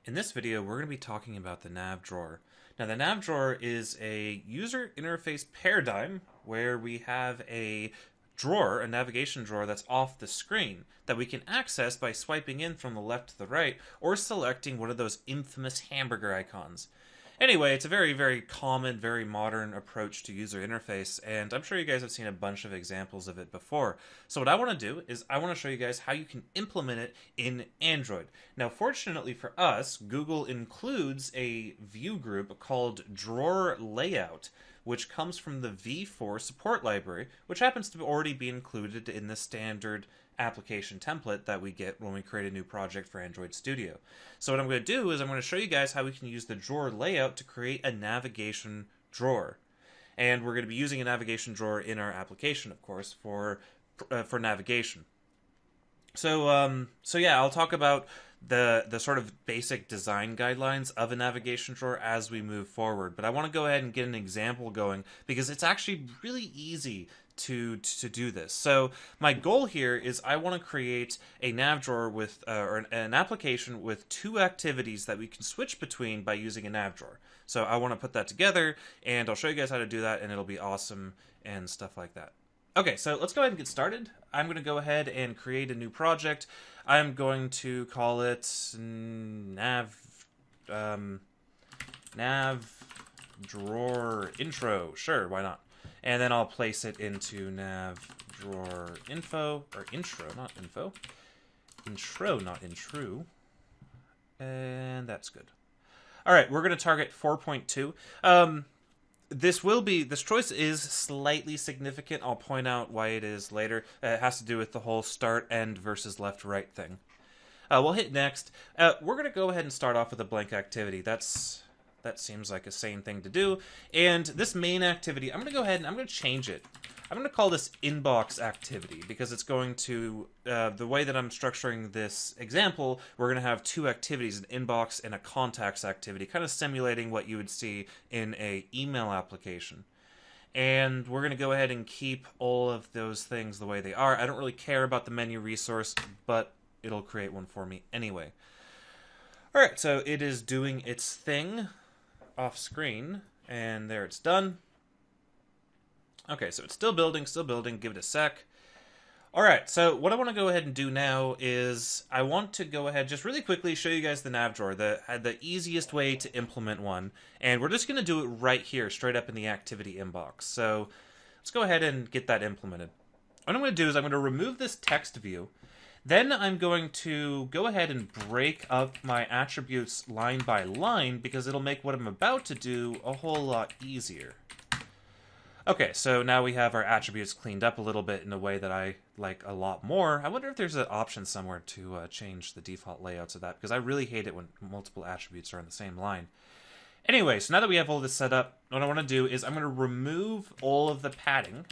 In this video, we're going to be talking about the Nav Drawer. Now, the Nav Drawer is a user interface paradigm where we have a drawer, a navigation drawer that's off the screen that we can access by swiping in from the left to the right or selecting one of those infamous hamburger icons. Anyway, it's a very, very common, very modern approach to user interface, and I'm sure you guys have seen a bunch of examples of it before. So what I want to do is I want to show you guys how you can implement it in Android. Now, fortunately for us, Google includes a view group called Drawer Layout, which comes from the V4 support library, which happens to already be included in the standard application template that we get when we create a new project for Android Studio. So what I'm going to do is I'm going to show you guys how we can use the drawer layout to create a navigation drawer. And we're going to be using a navigation drawer in our application, of course, for navigation. So yeah, I'll talk about the sort of basic design guidelines of a navigation drawer as we move forward. But I want to go ahead and get an example going because it's actually really easy to do this. So my goal here is I want to create a nav drawer with or an application with two activities that we can switch between by using a nav drawer. So I want to put that together, and I'll show you guys how to do that, and it'll be awesome and stuff like that. Okay, so let's go ahead and get started. I'm going to go ahead and create a new project. I'm going to call it Nav Drawer Intro. Sure, why not? And then I'll place it into Nav Drawer Info, or Intro, not Info. Intro, not Intro. And that's good. All right, we're going to target 4.2. This choice is slightly significant. I'll point out why it is later. It has to do with the whole start, end versus left, right thing. We'll hit next. We're going to go ahead and start off with a blank activity. That seems like a sane thing to do. And this main activity, I'm going to go ahead and I'm going to change it. I'm going to call this inbox activity because it's going to, the way that I'm structuring this example, we're going to have two activities, an inbox and a contacts activity, kind of simulating what you would see in a email application. And we're going to go ahead and keep all of those things the way they are. I don't really care about the menu resource, but it'll create one for me anyway. All right, so it is doing its thing off screen, and there it's done. Okay, so it's still building, give it a sec. Alright, so what I want to go ahead and do now is I want to go ahead just really quickly show you guys the nav drawer, the easiest way to implement one, and we're just going to do it right here, straight up in the activity inbox. So let's go ahead and get that implemented. What I'm going to do is I'm going to remove this text view. Then I'm going to go ahead and break up my attributes line by line because it'll make what I'm about to do a whole lot easier. Okay, so now we have our attributes cleaned up a little bit in a way that I like a lot more. I wonder if there's an option somewhere to change the default layouts of that, because I really hate it when multiple attributes are on the same line. Anyway, so now that we have all this set up, what I want to do is I'm going to remove all of the padding,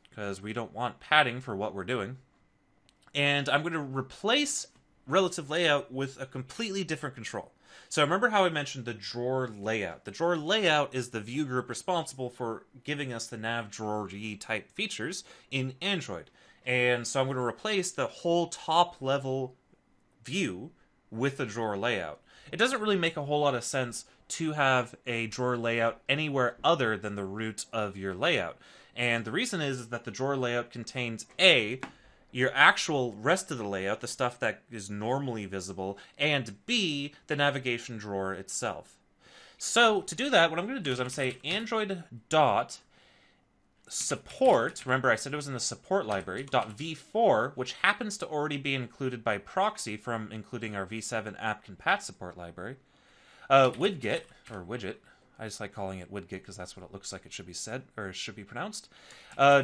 because we don't want padding for what we're doing. And I'm going to replace relative layout with a completely different control. So remember how I mentioned the drawer layout. The drawer layout is the view group responsible for giving us the nav drawer type features in Android. And so I'm going to replace the whole top level view with the drawer layout. It doesn't really make a whole lot of sense to have a drawer layout anywhere other than the root of your layout. And the reason is that the drawer layout contains your actual rest of the layout, the stuff that is normally visible, and B, the navigation drawer itself. So to do that, what I'm going to do is I'm going to say android.support, remember I said it was in the support library, .v4, which happens to already be included by proxy from including our v7 app.compat support library, widget, I just like calling it widget because that's what it looks like it should be said, or should be pronounced.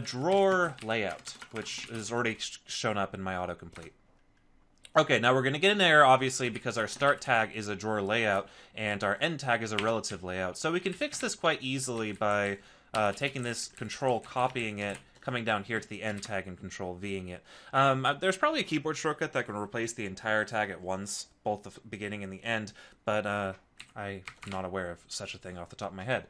Drawer layout, which is already shown up in my autocomplete. Okay, now we're going to get an error, obviously, because our start tag is a drawer layout, and our end tag is a relative layout. So we can fix this quite easily by taking this control, copying it, coming down here to the end tag and control Ving it. There's probably a keyboard shortcut that can replace the entire tag at once, both the beginning and the end, but I'm not aware of such a thing off the top of my head.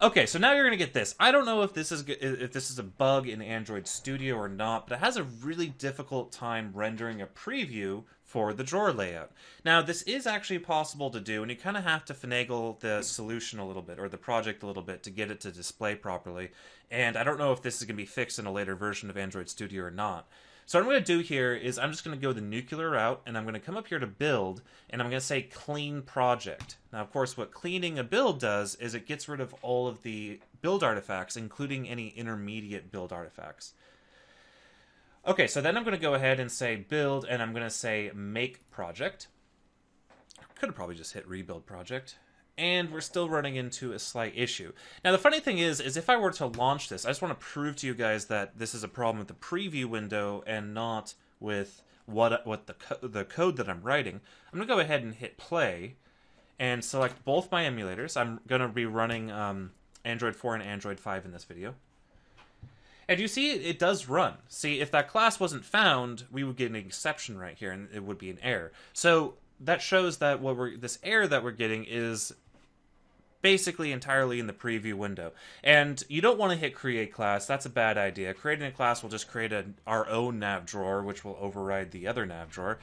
Okay, so now you're going to get this. I don't know if this is a bug in Android Studio or not, but it has a really difficult time rendering a preview for the drawer layout. Now, this is actually possible to do, and you kind of have to finagle the solution a little bit, or the project a little bit, to get it to display properly. And I don't know if this is going to be fixed in a later version of Android Studio or not. So what I'm going to do here is I'm just going to go the nuclear route, and I'm going to come up here to build, and I'm going to say clean project. Now, of course, what cleaning a build does is it gets rid of all of the build artifacts, including any intermediate build artifacts. Okay, so then I'm going to go ahead and say build, and I'm going to say make project. Could have probably just hit rebuild project. And we're still running into a slight issue. Now, the funny thing is if I were to launch this, I just want to prove to you guys that this is a problem with the preview window and not with what the code that I'm writing. I'm going to go ahead and hit play and select both my emulators. I'm going to be running Android 4 and Android 5 in this video. And you see, it does run. See, if that class wasn't found, we would get an exception right here, and it would be an error. So that shows that this error that we're getting is basically entirely in the preview window. And you don't want to hit create class. That's a bad idea. Creating a class will just create our own nav drawer, which will override the other nav drawer.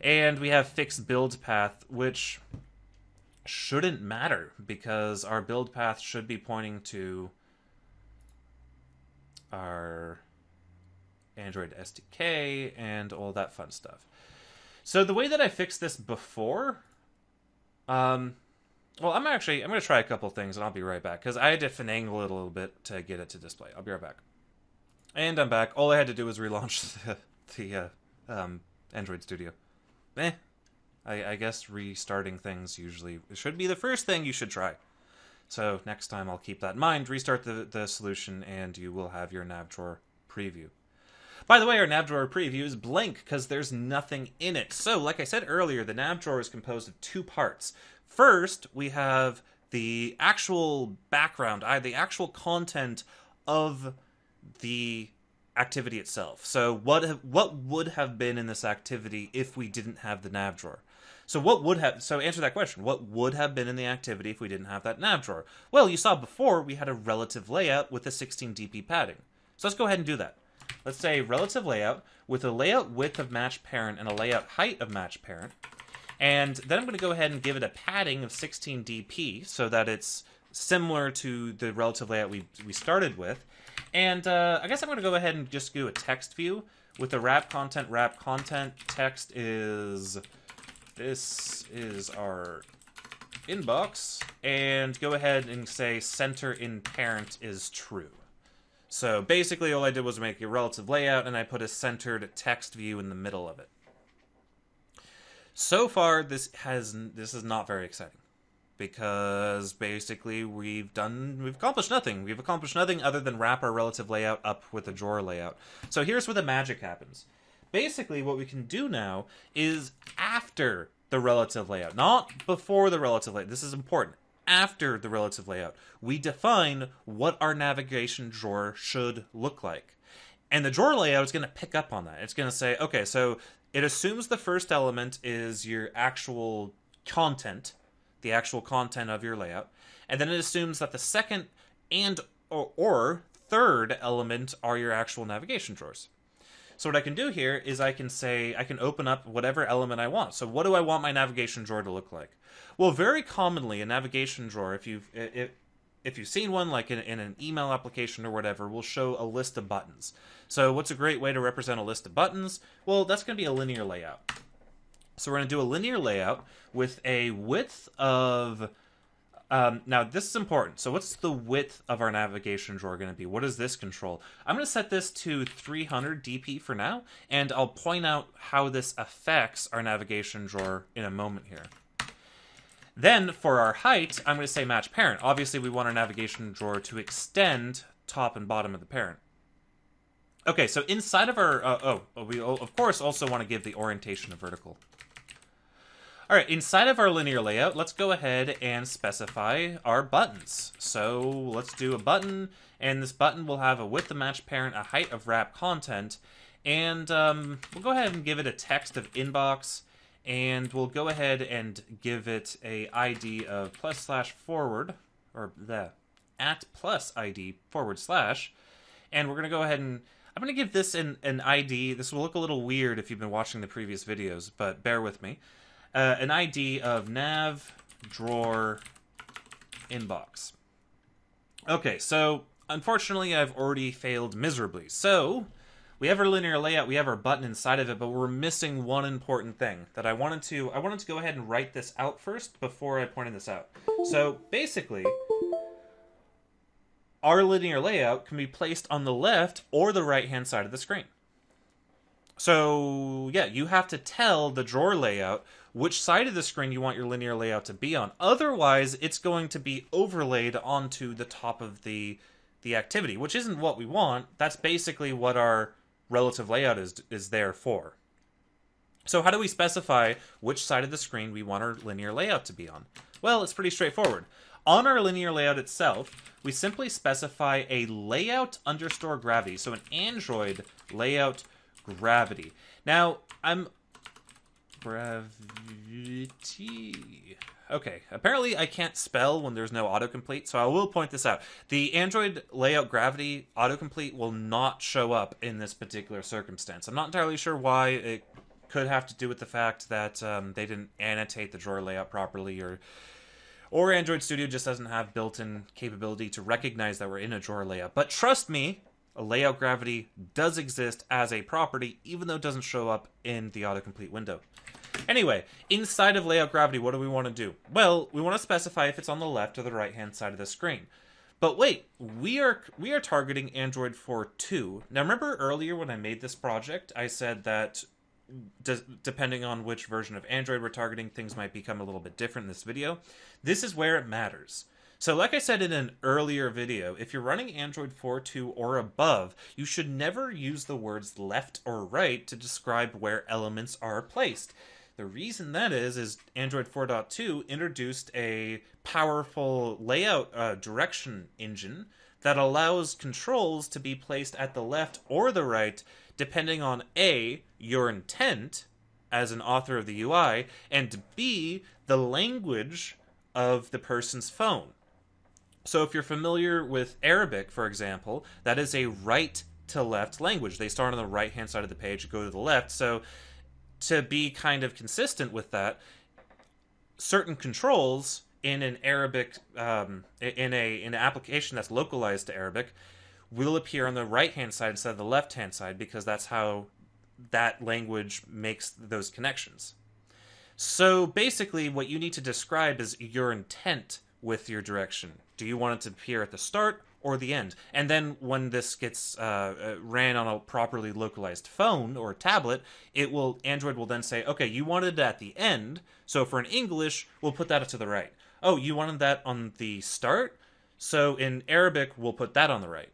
And we have fixed build path, which shouldn't matter, because our build path should be pointing to our Android SDK and all that fun stuff. So the way that I fixed this before, well, I'm going to try a couple things and I'll be right back, because I had to finagle it a little bit to get it to display. I'll be right back. And I'm back. All I had to do was relaunch the Android Studio. I guess restarting things usually should be the first thing you should try. So next time I'll keep that in mind, restart the solution, and you will have your nav drawer preview. By the way, our nav drawer preview is blank because there's nothing in it. So, like I said earlier, the nav drawer is composed of two parts. First, we have the actual background, the actual content of the activity itself. So what would have been in this activity if we didn't have the nav drawer? So answer that question. What would have been in the activity if we didn't have that nav drawer? Well, you saw before we had a relative layout with a 16 dp padding. So let's go ahead and do that. Let's say relative layout with a layout width of match parent and a layout height of match parent. And then I'm going to go ahead and give it a padding of 16 dp so that it's similar to the relative layout we started with. And I guess I'm going to go ahead and just do a text view with the wrap content. Wrap content text is... This is our inbox, and go ahead and say center in parent is true. So basically all I did was make a relative layout, and I put a centered text view in the middle of it. So far, this is not very exciting, because basically we've accomplished nothing. We've accomplished nothing other than wrap our relative layout up with a drawer layout. So here's where the magic happens. Basically, what we can do now is after the relative layout, not before the relative layout. This is important. After the relative layout, we define what our navigation drawer should look like. And the drawer layout is going to pick up on that. It's going to say, okay, so it assumes the first element is your actual content, the actual content of your layout. And then it assumes that the second and or third element are your actual navigation drawers. So what I can do here is I can open up whatever element I want. So what do I want my navigation drawer to look like? Well, very commonly a navigation drawer, if you've seen one like in an email application or whatever, will show a list of buttons. So what's a great way to represent a list of buttons? Well, that's going to be a linear layout. So we're going to do a linear layout with a width of... now, this is important. So what's the width of our navigation drawer going to be? What does this control? I'm going to set this to 300 dp for now, and I'll point out how this affects our navigation drawer in a moment here. Then, for our height, I'm going to say match parent. Obviously, we want our navigation drawer to extend top and bottom of the parent. Okay, so inside of our... we, of course, also want to give the orientation of vertical. All right, inside of our linear layout, let's go ahead and specify our buttons. So let's do a button, and this button will have a width of match parent, a height of wrap content, and we'll go ahead and give it a text of inbox, and we'll go ahead and give it a ID of /forward, or the @+ID /, and we're going to go ahead and I'm going to give this an ID. This will look a little weird if you've been watching the previous videos, but bear with me. An ID of Nav Drawer Inbox. Okay, so unfortunately I've already failed miserably. So we have our linear layout, we have our button inside of it, but we're missing one important thing that I wanted to go ahead and write this out first before I pointed this out. So basically, our linear layout can be placed on the left or the right-hand side of the screen. So yeah, you have to tell the drawer layout which side of the screen you want your linear layout to be on. Otherwise, it's going to be overlaid onto the top of the activity, which isn't what we want. That's basically what our relative layout is there for. So how do we specify which side of the screen we want our linear layout to be on? Well, it's pretty straightforward. On our linear layout itself, we simply specify a layout underscore gravity, so an Android layout gravity. Now, gravity. Okay, apparently I can't spell when there's no autocomplete, so I will point this out. The Android layout gravity autocomplete will not show up in this particular circumstance. I'm not entirely sure why. It could have to do with the fact that they didn't annotate the drawer layout properly, or Android Studio just doesn't have built-in capability to recognize that we're in a drawer layout. But trust me, a layout gravity does exist as a property, even though it doesn't show up in the autocomplete window. Anyway, inside of layout gravity, what do we want to do? Well, we want to specify if it's on the left or the right-hand side of the screen. But wait, we are targeting Android for 2. Now remember earlier when I made this project, I said that depending on which version of Android we're targeting, things might become a little bit different in this video. This is where it matters. So like I said in an earlier video, if you're running Android 4.2 or above, you should never use the words left or right to describe where elements are placed. The reason that is Android 4.2 introduced a powerful layout direction engine that allows controls to be placed at the left or the right, depending on A, your intent as an author of the UI, and B, the language of the person's phone. So if you're familiar with Arabic, for example, that is a right to left language. They start on the right-hand side of the page and go to the left. So to be kind of consistent with that, certain controls in an Arabic, in an application that's localized to Arabic, will appear on the right-hand side instead of the left-hand side, because that's how that language makes those connections. So basically, what you need to describe is your intent with your direction. Do you want it to appear at the start or the end? And then when this gets ran on a properly localized phone or tablet, Android will then say, okay, you wanted it at the end, so for an English, we'll put that to the right. Oh, you wanted that on the start? So in Arabic, we'll put that on the right.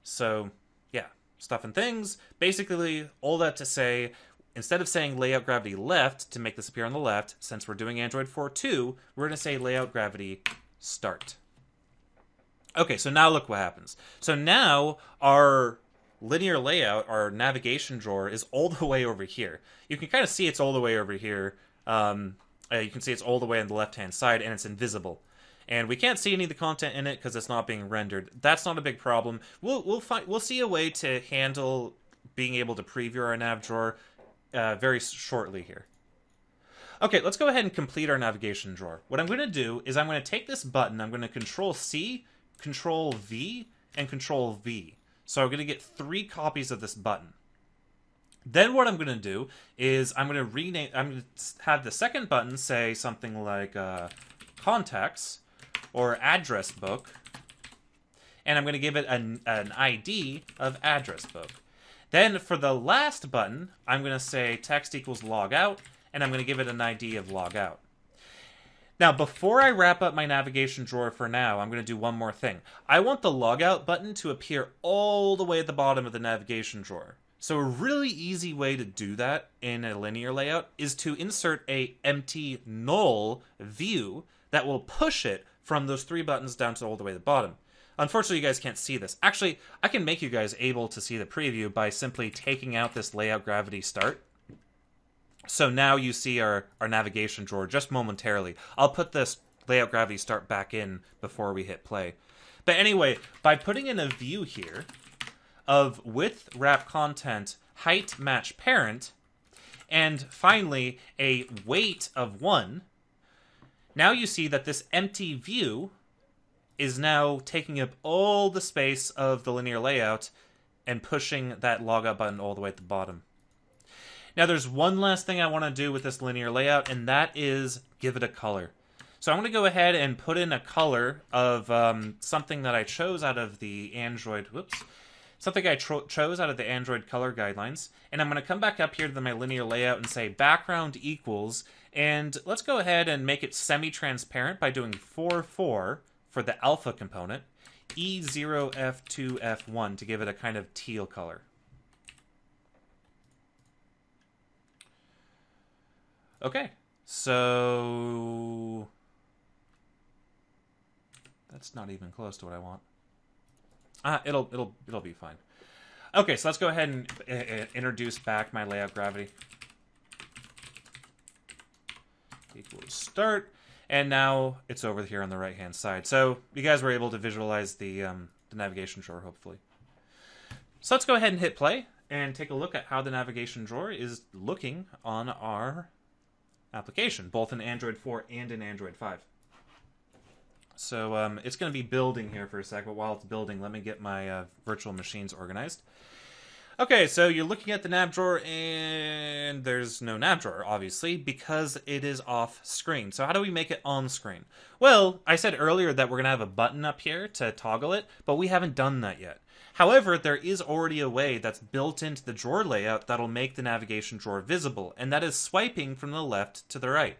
So, yeah, stuff and things. Basically, all that to say, instead of saying layout gravity left to make this appear on the left, since we're doing Android 4.2, we're going to say layout gravity start. Okay, so now look what happens. So now our linear layout, our navigation drawer, is all the way over here. You can kind of see it's all the way over here. You can see it's all the way on the left-hand side, and it's invisible. And we can't see any of the content in it because it's not being rendered. That's not a big problem. We'll see a way to handle being able to preview our nav drawer very shortly here. Okay, let's go ahead and complete our navigation drawer. What I'm going to do is I'm going to take this button, I'm going to Control-C, Control-V, and Control-V. So I'm going to get 3 copies of this button. Then what I'm going to do is I'm going to have the second button say something like contacts or address book, and I'm going to give it an ID of address book. Then for the last button, I'm going to say text equals logout, and I'm going to give it an ID of logout. Now, before I wrap up my navigation drawer for now, I'm going to do one more thing. I want the logout button to appear all the way at the bottom of the navigation drawer. So a really easy way to do that in a linear layout is to insert a empty null view that will push it from those 3 buttons down to all the way to the bottom. Unfortunately, you guys can't see this. Actually, I can make you guys able to see the preview by simply taking out this layout gravity start. So now you see our navigation drawer just momentarily. I'll put this layout gravity start back in before we hit play. But anyway, by putting in a view here, of width wrap content height match parent, and finally a weight of 1, now you see that this empty view is now taking up all the space of the linear layout and pushing that logout button all the way at the bottom. Now there's one last thing I want to do with this linear layout, and that is give it a color. So I'm going to go ahead and put in a color of something that I chose out of the Android, something I chose out of the Android color guidelines, and I'm going to come back up here to my linear layout and say background equals, and let's go ahead and make it semi-transparent by doing 4, 4 for the alpha component, E0, F2, F1 to give it a kind of teal color. Okay, so that's not even close to what I want. It'll be fine. Okay, so let's go ahead and introduce back my layout gravity. Equals start, and now it's over here on the right hand side. So you guys were able to visualize the navigation drawer, hopefully. So let's go ahead and hit play and take a look at how the navigation drawer is looking on our application, both in Android 4 and in Android 5. So it's going to be building here for a sec, but while it's building, let me get my virtual machines organized. Okay, so you're looking at the nav drawer, and there's no nav drawer, obviously, because it is off screen. So how do we make it on screen? Well, I said earlier that we're going to have a button up here to toggle it, but we haven't done that yet. However, there is already a way that's built into the drawer layout that'll make the navigation drawer visible, and that is swiping from the left to the right.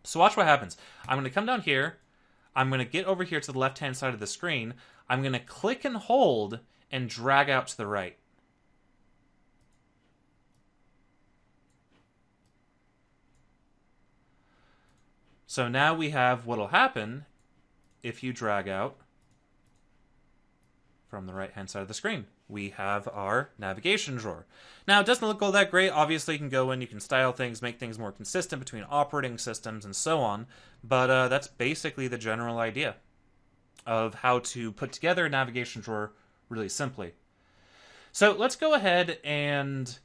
So watch what happens. I'm going to come down here. I'm going to get over here to the left-hand side of the screen. I'm going to click and hold and drag out to the right. So now we have what'll happen if you drag out from the right-hand side of the screen. We have our navigation drawer. Now, it doesn't look all that great. Obviously, you can go in, you can style things, make things more consistent between operating systems and so on. But that's basically the general idea of how to put together a navigation drawer really simply. So let's go ahead and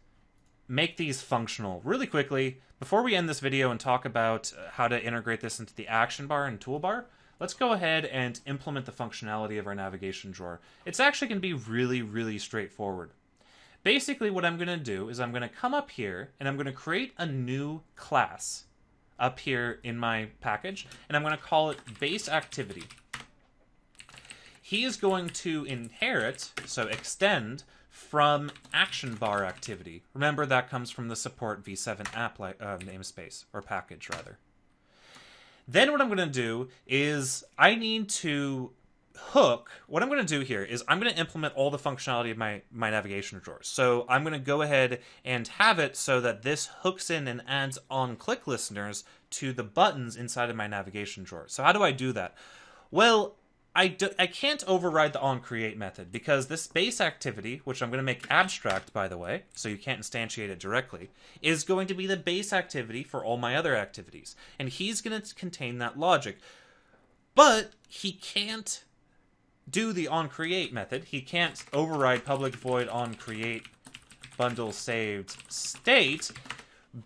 make these functional really quickly. Before we end this video and talk about how to integrate this into the action bar and toolbar, let's go ahead and implement the functionality of our navigation drawer. It's actually going to be really, really straightforward. Basically, what I'm going to do is I'm going to come up here and I'm going to create a new class up here in my package, and I'm going to call it base activity. He is going to inherit, so extend, from action bar activity. Remember, that comes from the support v7 app namespace, or package rather. Then what I'm going to do is I need to hook. What I'm going to do here is I'm going to implement all the functionality of my navigation drawer. So I'm going to go ahead and have it so that this hooks in and adds on click listeners to the buttons inside of my navigation drawer. So how do I do that? Well, I can't override the onCreate method because this base activity, which I'm going to make abstract, by the way, so you can't instantiate it directly, is going to be the base activity for all my other activities. And he's going to contain that logic. But he can't do the onCreate method. He can't override public void onCreate bundle saved state,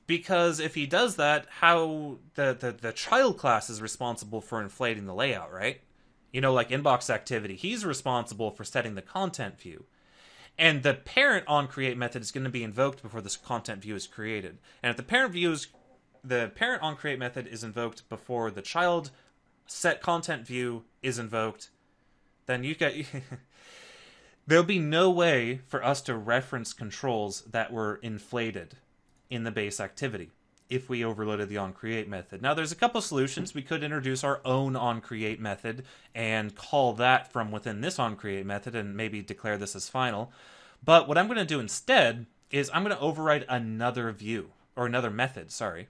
because if he does that, how the child class is responsible for inflating the layout, right? You know, like inbox activity, he's responsible for setting the content view. And the parent onCreate method is going to be invoked before this content view is created. And if the parent onCreate method is invoked before the child set content view is invoked, then you get there'll be no way for us to reference controls that were inflated in the base activity if we overloaded the onCreate method. Now, there's a couple solutions. We could introduce our own onCreate method and call that from within this onCreate method and maybe declare this as final. But what I'm going to do instead is I'm going to override another view, or another method, sorry.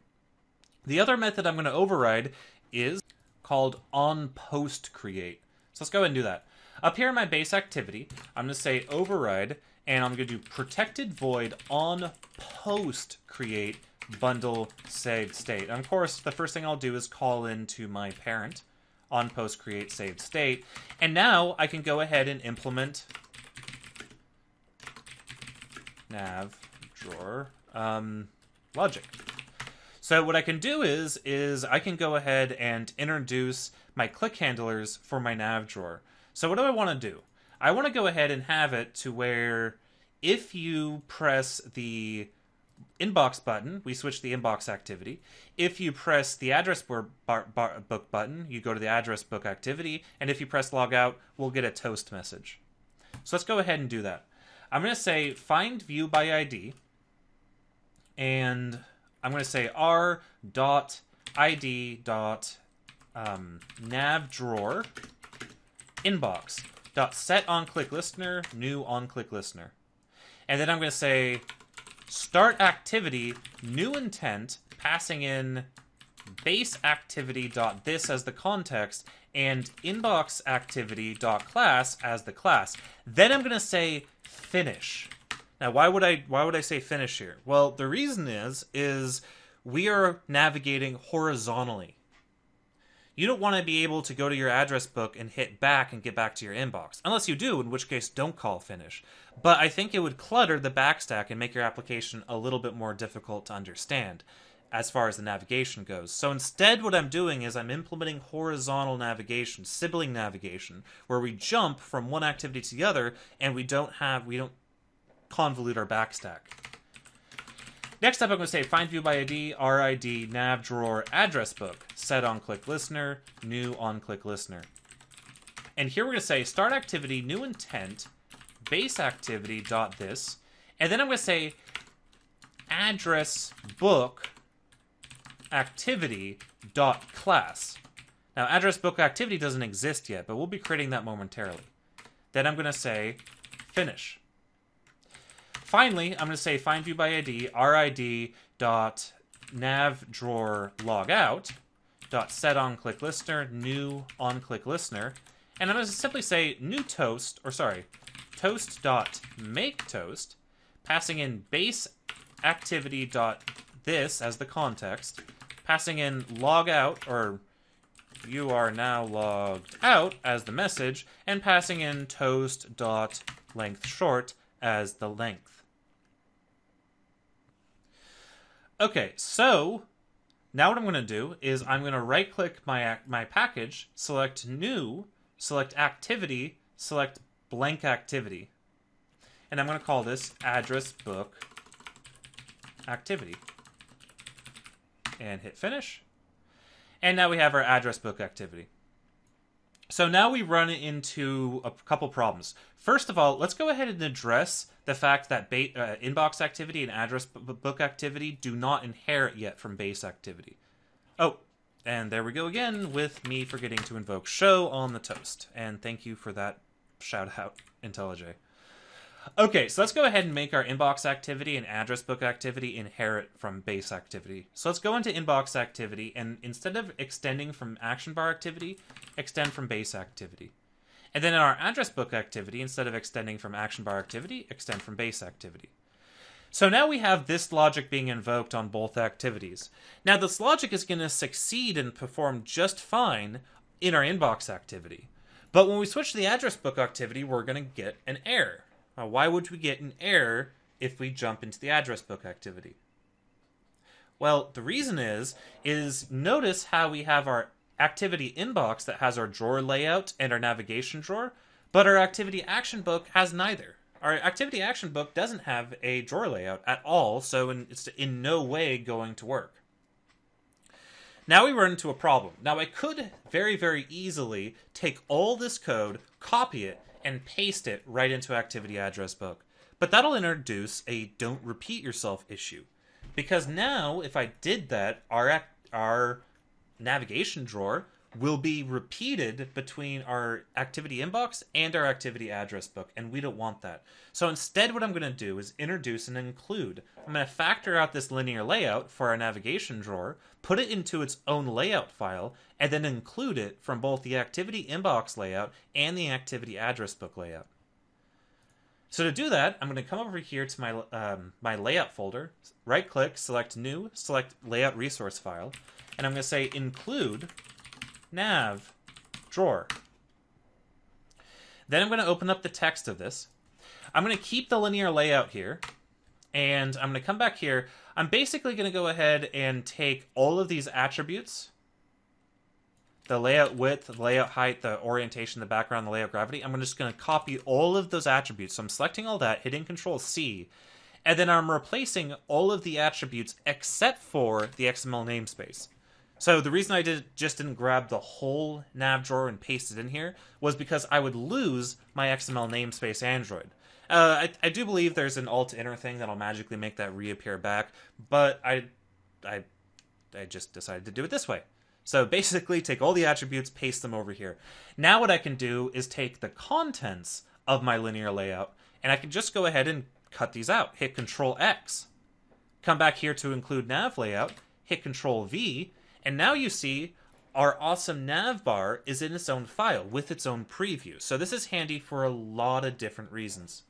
The other method I'm going to override is called onPostCreate. So let's go ahead and do that. Up here in my base activity, I'm going to say override, and I'm going to do protected void onPostCreate bundle saved state. And of course, the first thing I'll do is call into my parent onPostCreate saved state. And now I can go ahead and implement nav drawer logic. So what I can do is I can go ahead and introduce my click handlers for my nav drawer. So what do I want to do? I want to go ahead and have it to where if you press the inbox button, we switch the inbox activity. If you press the address book button, you go to the address book activity. And if you press log out, we'll get a toast message. So let's go ahead and do that. I'm going to say find view by ID. And I'm going to say r.id.nav drawer inbox .set on click listener new on click listener. And then I'm going to say start activity new intent, passing in base activity dot this as the context and inbox activity dot class as the class. Then I'm going to say finish. Now, why would I say finish here? Well, the reason is we are navigating horizontally. You don't want to be able to go to your address book and hit back and get back to your inbox. Unless you do, in which case don't call finish. But I think it would clutter the backstack and make your application a little bit more difficult to understand as far as the navigation goes. So instead what I'm doing is I'm implementing horizontal navigation, sibling navigation, where we jump from one activity to the other and we don't convolute our backstack. Next up, I'm going to say find view by ID, RID, nav drawer, address book, set on click listener, new on click listener. And here we're going to say start activity, new intent, base activity dot this, and then I'm going to say address book activity dot class. Now, address book activity doesn't exist yet, but we'll be creating that momentarily. Then I'm going to say finish. Finally, I'm going to say find view by ID, RID dot nav drawer logout dot set on click listener, new on click listener, and I'm going to simply say new toast, or sorry, toast dot make toast, passing in base activity dot this as the context, passing in logout, or you are now logged out as the message, and passing in toast dot length short as the length. Okay, so now what I'm going to do is I'm going to right-click my package, select New, select Activity, select Blank Activity. And I'm going to call this Address Book Activity. And hit Finish. And now we have our Address Book Activity. So now we run into a couple problems. First of all, let's go ahead and address the fact that inbox activity and address book activity do not inherit yet from base activity. Oh, and there we go again with me forgetting to invoke show on the toast. And thank you for that shout out, IntelliJ. Okay, so let's go ahead and make our inbox activity and address book activity inherit from base activity. So let's go into inbox activity, and instead of extending from action bar activity, extend from base activity. And then in our address book activity, instead of extending from action bar activity, extend from base activity. So now we have this logic being invoked on both activities. Now this logic is going to succeed and perform just fine in our inbox activity. But when we switch to the address book activity, we're going to get an error. Now, why would we get an error if we jump into the address book activity? Well, the reason is notice how we have our activity inbox that has our drawer layout and our navigation drawer, but our activity action book has neither. Our activity action book doesn't have a drawer layout at all, so it's in no way going to work. Now we run into a problem. Now I could very, very easily take all this code, copy it, and paste it right into activity address book. But that'll introduce a don't repeat yourself issue. Because now, if I did that, our navigation drawer will be repeated between our activity inbox and our activity address book, and we don't want that. So instead what I'm going to do is introduce an include. I'm going to factor out this linear layout for our navigation drawer, put it into its own layout file, and then include it from both the activity inbox layout and the activity address book layout. So to do that, I'm going to come over here to my my layout folder, right-click, select New, select Layout Resource File, and I'm going to say include nav drawer. Then I'm going to open up the text of this. I'm going to keep the linear layout here, And I'm going to come back here. I'm basically going to go ahead and take all of these attributes, the layout width, the layout height, the orientation, the background, the layout gravity. I'm just going to copy all of those attributes. So I'm selecting all that, hitting Control-C, and then I'm replacing all of the attributes except for the XML namespace. So the reason I just didn't grab the whole nav drawer and paste it in here was because I would lose my XML namespace Android. I do believe there's an alt-inner thing that'll magically make that reappear back, but I just decided to do it this way. So basically, take all the attributes, paste them over here. Now what I can do is take the contents of my linear layout, and I can just go ahead and cut these out. Hit Control-X. Come back here to include nav layout, hit Control-V, and now you see our awesome nav bar is in its own file with its own preview. So this is handy for a lot of different reasons.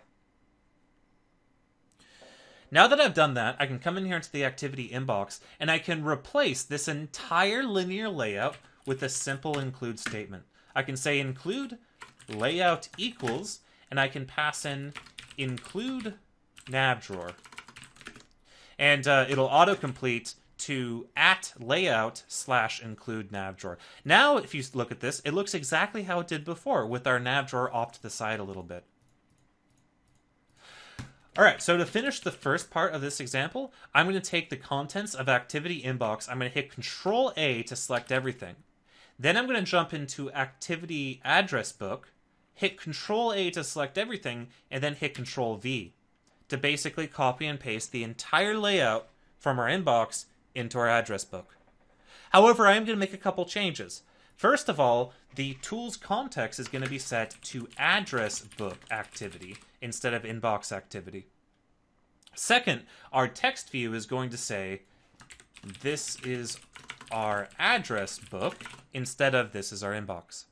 Now that I've done that, I can come in here into the activity inbox, and I can replace this entire linear layout with a simple include statement. I can say include layout equals, and I can pass in include nav drawer. And it'll autocomplete to @layout/include nav drawer. Now, if you look at this, it looks exactly how it did before, with our nav drawer off to the side a little bit. Alright, so to finish the first part of this example, I'm going to take the contents of activity inbox, I'm going to hit Control-A to select everything. Then I'm going to jump into activity address book, hit Control-A to select everything, and then hit Control-V to basically copy and paste the entire layout from our inbox into our address book. However, I am going to make a couple changes. First of all, the tool's context is going to be set to address book activity instead of inbox activity. Second, our text view is going to say, this is our address book, instead of this is our inbox.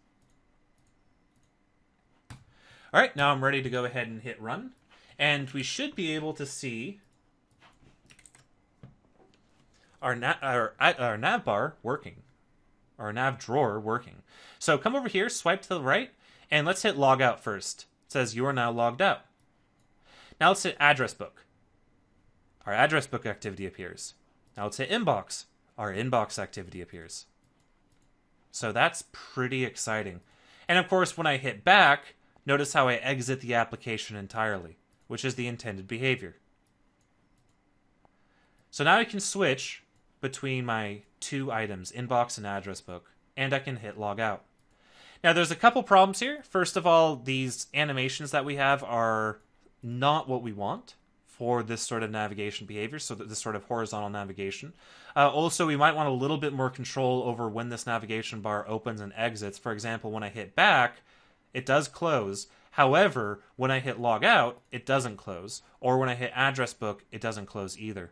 All right, now I'm ready to go ahead and hit run, and we should be able to see our nav bar working, our nav drawer working. So come over here, swipe to the right, and let's hit log out first. It says you are now logged out. Now let's hit address book. Our address book activity appears. Now let's hit inbox. Our inbox activity appears. So that's pretty exciting. And of course, when I hit back, notice how I exit the application entirely, which is the intended behavior. So now I can switch between my two items, inbox and address book, and I can hit log out. Now there's a couple problems here. First of all, these animations that we have are not what we want for this sort of navigation behavior, so that this sort of horizontal navigation. Also, we might want a little bit more control over when this navigation bar opens and exits. For example, when I hit back, it does close. However, when I hit log out, it doesn't close. Or when I hit address book, it doesn't close either.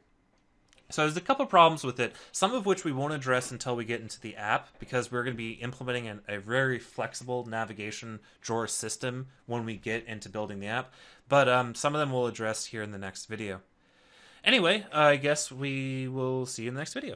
So there's a couple problems with it, some of which we won't address until we get into the app, because we're going to be implementing a very flexible navigation drawer system when we get into building the app. But some of them we'll address here in the next video. Anyway, I guess we will see you in the next video.